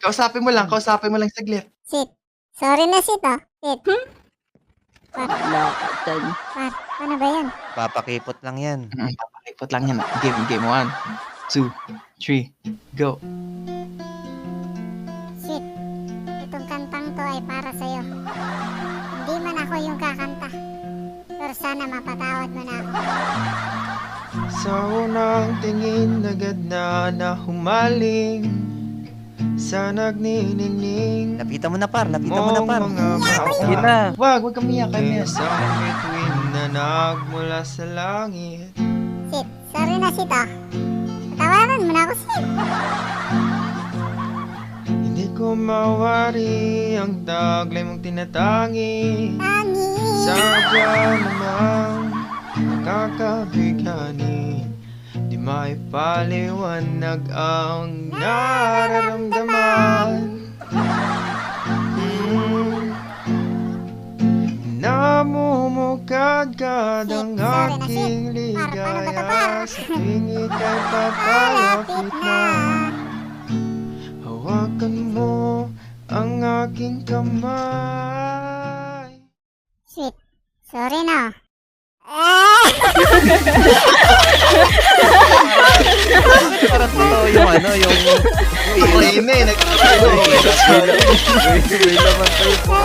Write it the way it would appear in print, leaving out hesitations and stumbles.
Kausapin mo lang saglit. Sit. Sorry na, Sit, oh. Sit. Lakatan. Par, paano ba yan? Papakipot lang yan. Papakipot lang yan. Game 1, 2, 3, go. Sit. Itong kantang to ay para sa'yo. Hindi man ako yung kakanta. Pero sana mapatawad mo na ako. Sa unang tingin agad na humaling sa nagniningning Lapitan mo na par, lapitan mo na par. Sige na. Wag kang miyak kay Mes. Isang bituin na nagmula sa langit. Sit. Sorry na, Sit, oh. Patawaran mo na ako, Sit. Hindi ko mawari ang taglay mong tinatangi. Tangi. Sadya namang nakakabighani. Di maipaliwanag ang nararamdaman. Namumukadkad ang aking ligaya sa tuwing ika'y papalapit na. Hawakan mo ang aking kamay. Sweet. Sorry na. Parang totoo yung ano, yung... Play na eh. May laman tayo po.